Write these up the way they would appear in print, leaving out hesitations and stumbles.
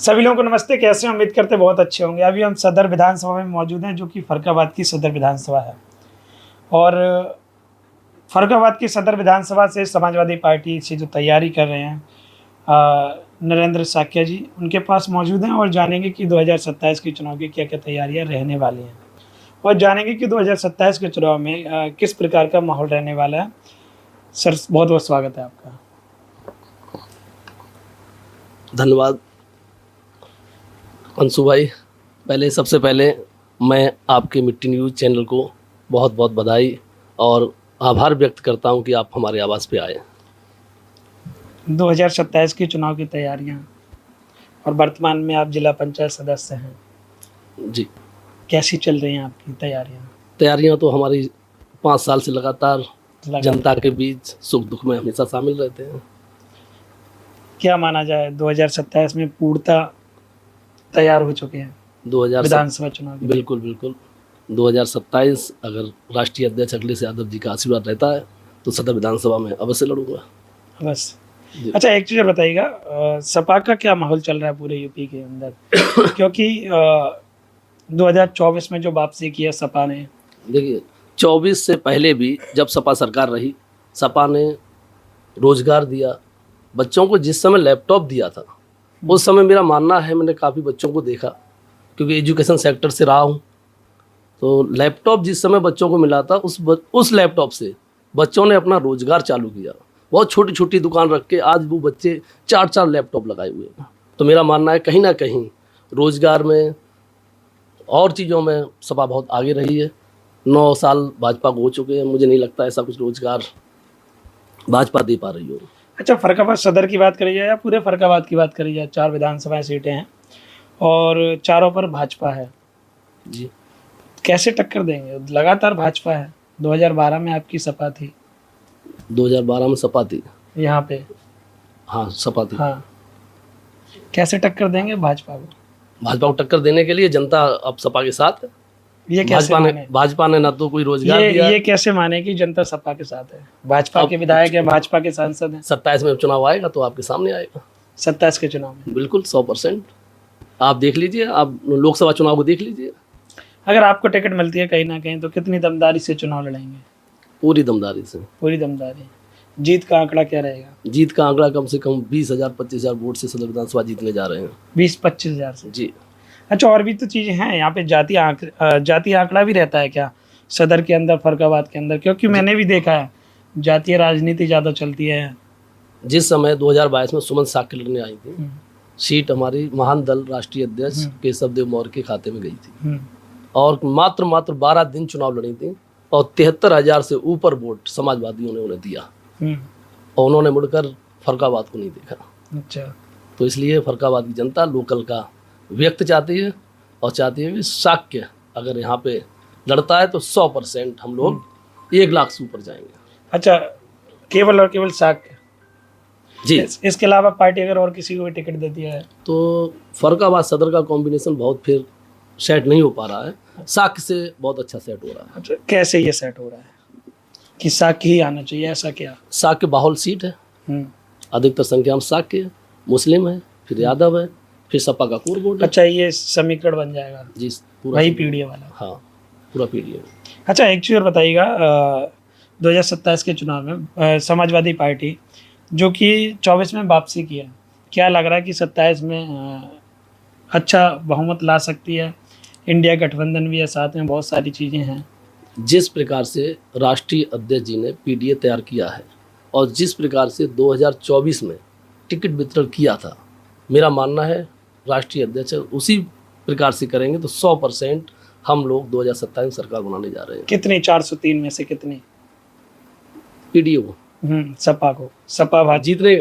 सभी लोगों को नमस्ते। कैसे हैं? उम्मीद करते बहुत अच्छे होंगे। अभी हम सदर विधानसभा में मौजूद हैं, जो कि फर्रुखाबाद की सदर विधानसभा है। और फर्रुखाबाद की सदर विधानसभा से समाजवादी पार्टी से जो तैयारी कर रहे हैं नरेंद्र साक्या जी, उनके पास मौजूद हैं और जानेंगे कि 2027 के चुनाव की क्या क्या तैयारियां रहने वाली हैं और जानेंगे कि 2027 के चुनाव में किस प्रकार का माहौल रहने वाला है। सर, बहुत बहुत स्वागत है आपका। धन्यवाद अंशु भाई। सबसे पहले मैं आपके मिट्टी न्यूज़ चैनल को बहुत बहुत बधाई और आभार व्यक्त करता हूं कि आप हमारे आवाज़ पे आए। 2027 के चुनाव की तैयारियां और वर्तमान में आप जिला पंचायत सदस्य हैं जी, कैसी चल रही हैं आपकी तैयारियां तो हमारी 5 साल से लगातार जनता के बीच सुख दुख में हमेशा शामिल रहते हैं। क्या माना जाए 2027 में पूर्णतः तैयार हो चुके हैं 2000 विधानसभा चुनाव के? बिल्कुल 2027 अगर राष्ट्रीय अध्यक्ष अखिलेश यादव जी का आशीर्वाद रहता है तो सदर विधानसभा में अवश्य लड़ूंगा। बस। अच्छा, एक चीज़ बताइएगा, सपा का क्या माहौल चल रहा है पूरे यूपी के अंदर? क्योंकि 2024 में जो वापसी की है सपा ने, देखिए 24 से पहले भी जब सपा सरकार रही, सपा ने रोजगार दिया, बच्चों को जिस समय लैपटॉप दिया था उस समय मेरा मानना है, मैंने काफ़ी बच्चों को देखा क्योंकि एजुकेशन सेक्टर से रहा हूँ, तो लैपटॉप जिस समय बच्चों को मिला था उस लैपटॉप से बच्चों ने अपना रोजगार चालू किया। बहुत छोटी छोटी दुकान रख के आज वो बच्चे 4-4 लैपटॉप लगाए हुए हैं। तो मेरा मानना है कहीं ना कहीं रोजगार में और चीज़ों में सपा बहुत आगे रही है। 9 साल भाजपा को हो चुके हैं, मुझे नहीं लगता ऐसा कुछ रोजगार भाजपा दे पा रही हो। अच्छा, फर्रुखाबाद सदर की बात करी जाए या पूरे फर्रुखाबाद की बात करी जाए, 4 विधानसभा सीटें हैं और चारों पर भाजपा है जी। कैसे टक्कर देंगे? लगातार भाजपा है। 2012 में आपकी सपा थी, 2012 में सपा थी यहाँ पे। हाँ, सपा थी। हाँ, कैसे टक्कर देंगे भाजपा को? भाजपा को टक्कर देने के लिए जनता अब सपा के साथ है। ये कैसे भाजपा ने ना तो कोई रोजगार दिया। ये कैसे माने कि जनता सपा के साथ है? भाजपा के विधायक है, भाजपा के सांसद हैं। 27 में चुनाव आएगा तो आपके सामने आएगा। 27 के चुनाव में बिल्कुल 100%। आप देख लीजिए, आप लोकसभा चुनाव को देख लीजिए। अगर आपको टिकट मिलती है कहीं ना कहीं तो कितनी दमदारी से चुनाव लड़ेंगे? पूरी दमदारी से। पूरी दमदारी। जीत का आंकड़ा क्या रहेगा? जीत का आंकड़ा कम से कम 20,000-25,000 वोट से सदर विधानसभा जीतने जा रहे हैं। 20-25 हज़ार से? जी। अच्छा, और भी तो चीज़ें हैं यहाँ पे। जातीय आंकड़ा भी रहता है क्या सदर के अंदर, फर्रुखाबाद के अंदर? क्योंकि मैंने भी देखा है जातीय राजनीति ज़्यादा चलती है। जिस समय 2022 में सुमन साक्य लड़ने आई थी, सीट हमारी महान दल राष्ट्रीय अध्यक्ष केशव देव मौर्य के खाते में गई थी और मात्र 12 दिन चुनाव लड़ी थी और 73,000 से ऊपर वोट समाजवादियों ने उन्हें दिया और उन्होंने मुड़कर फर्रुखाबाद को नहीं देखा। अच्छा, तो इसलिए फर्रुखाबाद की जनता लोकल का व्यक्त चाहती है और चाहती है कि साक्य अगर यहाँ पे लड़ता है तो 100% हम लोग 1 लाख से ऊपर जाएंगे। अच्छा, केवल और केवल साक्य जी। इसके अलावा पार्टी अगर और किसी को भी टिकट देती है तो फर्रुखाबाद सदर का कॉम्बिनेशन बहुत फिर सेट नहीं हो पा रहा है, साक्य से बहुत अच्छा सेट हो रहा है। अच्छा, कैसे ये सेट हो रहा है कि साक्य ही आना चाहिए? ऐसा क्या? साक्य बाहुल सीट है, अधिकतर संख्या में साक्य है, मुस्लिम है, फिर यादव है, फिर सपा का कोर वोट है। अच्छा, ये समीकरण बन जाएगा जी, पूरा वही पीडीए वाला। हाँ, पूरा पीडीए। अच्छा, एक चीज़ और बताइएगा, 2027 के चुनाव में समाजवादी पार्टी जो कि 24 में वापसी की है, क्या लग रहा है कि 27 में अच्छा बहुमत ला सकती है? इंडिया गठबंधन भी है, साथ में बहुत सारी चीज़ें हैं। जिस प्रकार से राष्ट्रीय अध्यक्ष जी ने पीडीए तैयार किया है और जिस प्रकार से 2024 में टिकट वितरण किया था, मेरा मानना है राष्ट्रीय अध्यक्ष उसी प्रकार से करेंगे तो 100% हम लोग 2027 में सरकार बनाने जा रहे हैं। कितनी? 403 में से कितनी पीडीए को? सपा को? सपा जीतने?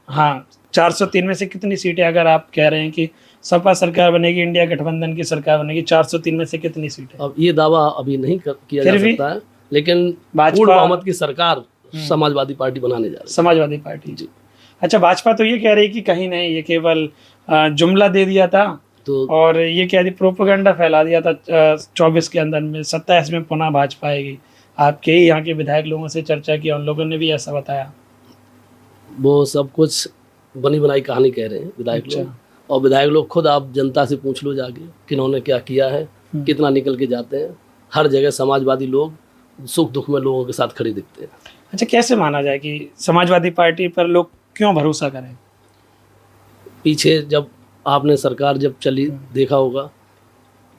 हाँ, 403 में से कितनी सीटें? अगर आप कह रहे हैं कि सपा सरकार बनेगी, इंडिया गठबंधन की सरकार बनेगी, 403 में से कितनी सीटें? अब ये दावा अभी नहीं किया जा सकता है, लेकिन पूर्ण बहुमत की सरकार समाजवादी पार्टी बनाने जा रही है। समाजवादी पार्टी जी। अच्छा, भाजपा तो ये कह रही है कि कहीं नहीं, ये केवल जुमला दे दिया था तो और ये कह दी प्रोपेगेंडा फैला दिया था 24 के अंदर में। 27 में पुनः भाजपा आएगी। आपके ही यहाँ के विधायक लोगों से चर्चा की, उन लोगों ने भी ऐसा बताया। वो सब कुछ बनी बनाई कहानी कह रहे हैं विधायक लोग, और विधायक लोग खुद आप जनता से पूछ लो जाके किन्होंने क्या किया है, कितना निकल के जाते हैं। हर जगह समाजवादी लोग सुख दुख में लोगों के साथ खड़े दिखते हैं। अच्छा, कैसे माना जाए कि समाजवादी पार्टी पर लोग क्यों भरोसा करें? पीछे जब आपने सरकार जब चली देखा होगा,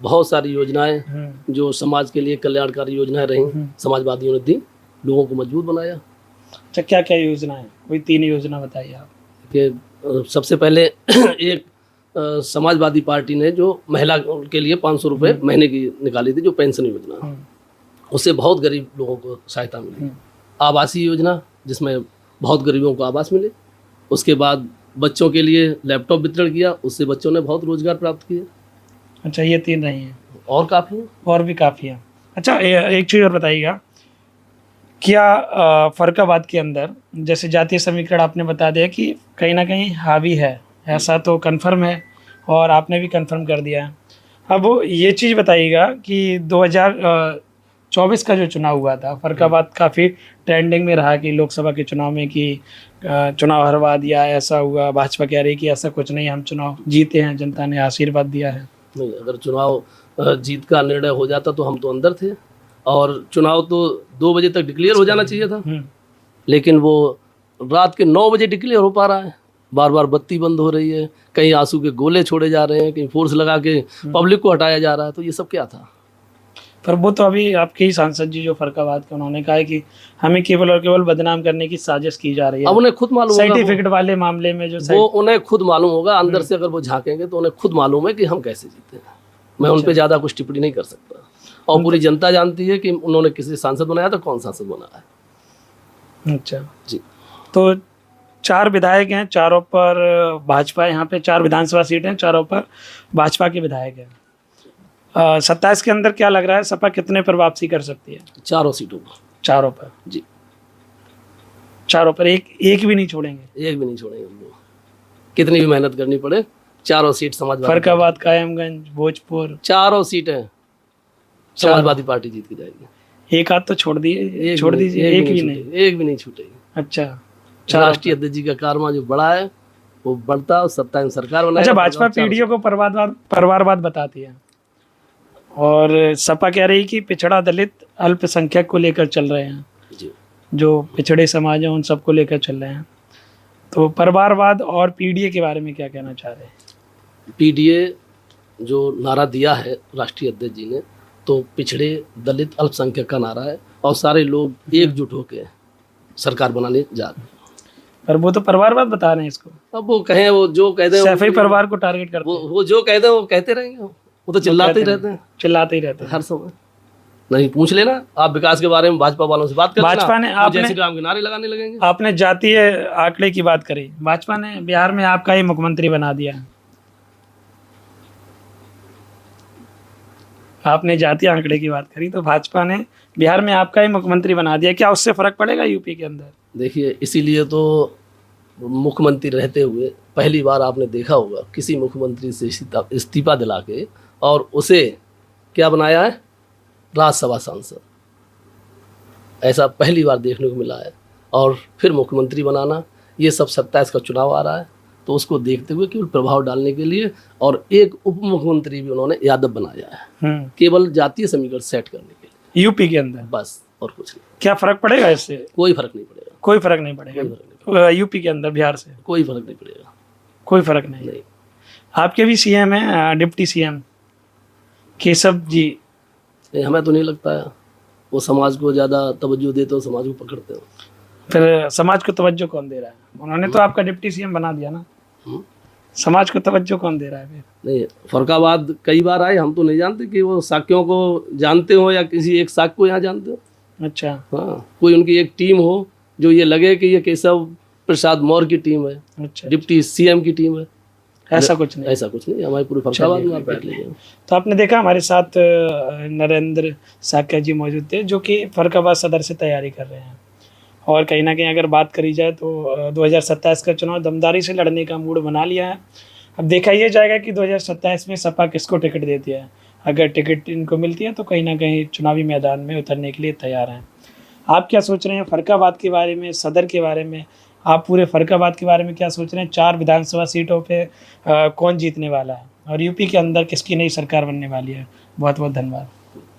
बहुत सारी योजनाएं जो समाज के लिए कल्याणकारी योजनाएं रही, समाजवादियों ने दी, लोगों को मजबूत बनाया। अच्छा, क्या क्या योजना है? कोई 3 योजना बताइए आप। कि सबसे पहले एक समाजवादी पार्टी ने जो महिला के लिए 500 रुपये महीने की निकाली थी, जो पेंशन योजना, उससे बहुत गरीब लोगों को सहायता मिली। आवासीय योजना, जिसमें बहुत गरीबों को आवास मिले। उसके बाद बच्चों के लिए लैपटॉप वितरण किया, उससे बच्चों ने बहुत रोजगार प्राप्त किए। अच्छा, ये 3 रही हैं और काफ़ी हैं। और भी काफ़ी हैं। अच्छा, एक चीज़ और बताइएगा, क्या फर्रुखाबाद के अंदर जैसे जातीय समीकरण आपने बता दिया कि कहीं ना कहीं हावी है, ऐसा तो कंफर्म है और आपने भी कंफर्म कर दिया है। अब ये चीज़ बताइएगा कि 2024 का जो चुनाव हुआ था, फर्रुखाबाद काफ़ी ट्रेंडिंग में रहा कि लोकसभा के चुनाव में कि चुनाव हरवा दिया, ऐसा हुआ। भाजपा कह रही कि ऐसा कुछ नहीं, हम चुनाव जीते हैं, जनता ने आशीर्वाद दिया है। नहीं, अगर चुनाव जीत का निर्णय हो जाता तो हम तो अंदर थे, और चुनाव तो 2 बजे तक डिक्लेयर हो जाना चाहिए था, लेकिन वो रात के 9 बजे डिक्लेयर हो पा रहा है। बार बार बत्ती बंद हो रही है, कहीं आंसू के गोले छोड़े जा रहे हैं, कहीं फोर्स लगा के पब्लिक को हटाया जा रहा है। तो ये सब क्या था? पर वो तो अभी आपके ही सांसद जी जो फर्रुखाबाद के, उन्होंने कहा है कि हमें केवल और केवल बदनाम करने की साजिश की जा रही है। अब उन्हें खुद मालूम होगा, सर्टिफिकेट वाले मामले में जो वो उन्हें खुद मालूम होगा। अंदर से अगर वो झांकेंगे तो उन्हें खुद मालूम है कि हम कैसे जीते हैं। मैं उन पर ज़्यादा कुछ टिप्पणी नहीं कर सकता, और पूरी जनता जानती है कि उन्होंने किसी सांसद बनाया था, कौन सांसद बनाया है। अच्छा जी, तो 4 विधायक हैं, चारों पर भाजपा, यहाँ पे 4 विधानसभा सीट हैं, चारों पर भाजपा के विधायक हैं। 27 के अंदर क्या लग रहा है, सपा कितने पर वापसी कर सकती है? 4 सीटों पर। चारों पर? जी, चारों पर एक भी नहीं छोड़ेंगे? एक भी नहीं छोड़ेंगे हम लोग, कितनी भी मेहनत करनी पड़े। 4 सीट समाजवादी, फर्रुखाबाद, कायमगंज, भोजपुर, 4 सीटें समाजवादी पार्टी जीत के जाएगी। एक हाथ तो छोड़ दीजिए, छोड़ दीजिए, एक भी नहीं, एक भी नहीं छूटेगी। अच्छा, राष्ट्रीय अध्यक्ष जी का कारवा जो बड़ा है वो बढ़ता है, सत्ता में सरकार बनाएगा। अच्छा, भाजपा पीढ़ियों को परिवारवाद बताती है, और सपा कह रही कि पिछड़ा दलित अल्पसंख्यक को लेकर चल रहे हैं, जो पिछड़े समाज हैं उन सबको लेकर चल रहे हैं। तो परिवारवाद और पीडीए के बारे में क्या कहना चाह रहे हैं? पीडीए जो नारा दिया है राष्ट्रीय अध्यक्ष जी ने, तो पिछड़े दलित अल्पसंख्यक का नारा है, और सारे लोग एकजुट होकर सरकार बनाने जा रहे हैं। पर वो तो परिवारवाद बता रहे हैं इसको। अब वो कहें, वो जो कहते हैं, सैफी परिवार को टारगेट करते हैं। वो जो कहते हैं वो कहते रहेंगे, वो तो चिल्लाते ही रहते हैं, चिल्लाते ही रहते हैं हर समय। नहीं, पूछ लेना आप विकास के बारे में, भाजपा वालों से बात कर लेना। भाजपा ने जय श्री राम के नारे लगाने लगेंगे। आपने जातीय आंकड़े की बात करी, भाजपा ने बिहार में आपका ही मुख्यमंत्री बना दिया है। आपने जातीय आंकड़े की बात करी, तो भाजपा ने बिहार में आपका ही मुख्यमंत्री बना दिया। क्या उससे फर्क पड़ेगा यूपी के अंदर? देखिए, इसीलिए तो मुख्यमंत्री रहते हुए पहली बार आपने देखा होगा किसी मुख्यमंत्री से इस्तीफा दिला के और उसे क्या बनाया है, राज्यसभा सांसद। ऐसा पहली बार देखने को मिला है। और फिर मुख्यमंत्री बनाना, ये सब 27 का चुनाव आ रहा है, तो उसको देखते हुए केवल प्रभाव डालने के लिए, और एक उप मुख्यमंत्री भी उन्होंने यादव बनाया है, केवल जातीय समीकरण सेट करने के लिए यूपी के अंदर, बस, और कुछ नहीं। क्या फर्क पड़ेगा इससे? कोई फर्क नहीं पड़ेगा। कोई फर्क नहीं पड़ेगा यूपी के अंदर, बिहार से कोई फर्क नहीं पड़ेगा। कोई फर्क नहीं। आपके भी सीएम हैं, डिप्टी सीएम केशव जी। नहीं, हमें तो नहीं लगता है वो समाज को ज़्यादा तवज्जो देते हो, समाज को पकड़ते हो। फिर समाज को तवज्जो कौन दे रहा है? उन्होंने तो आपका डिप्टी सीएम बना दिया ना। समाज को तवज्जो कौन दे रहा है फिर? नहीं, फर्रुखाबाद कई बार आए, हम तो नहीं जानते कि वो साक्यों को जानते हो या किसी एक साक्य को यहाँ जानते हो। अच्छा, हाँ, कोई उनकी एक टीम हो जो ये लगे कि ये केशव प्रसाद मौर्य की टीम है, अच्छा, डिप्टी सीएम की टीम है, ऐसा कुछ नहीं। ऐसा कुछ नहीं। हमारे पूरे फर्रुखाबाद में आप देख लीजिए। तो आपने देखा हमारे साथ नरेंद्र साक्या जी मौजूद थे, जो कि फर्रुखाबाद सदर से तैयारी कर रहे हैं। और कहीं ना कहीं अगर बात करी जाए तो 2027 का चुनाव दमदारी से लड़ने का मूड बना लिया है। अब देखा यह जाएगा कि 2027 में सपा किसको टिकट देती है। अगर टिकट इनको मिलती है तो कहीं ना कहीं चुनावी मैदान में उतरने के लिए तैयार हैं। आप क्या सोच रहे हैं फर्रुखाबाद के बारे में, सदर के बारे में? आप पूरे फर्रुखाबाद के बारे में क्या सोच रहे हैं? 4 विधानसभा सीटों पे कौन जीतने वाला है और यूपी के अंदर किसकी नई सरकार बनने वाली है? बहुत बहुत धन्यवाद।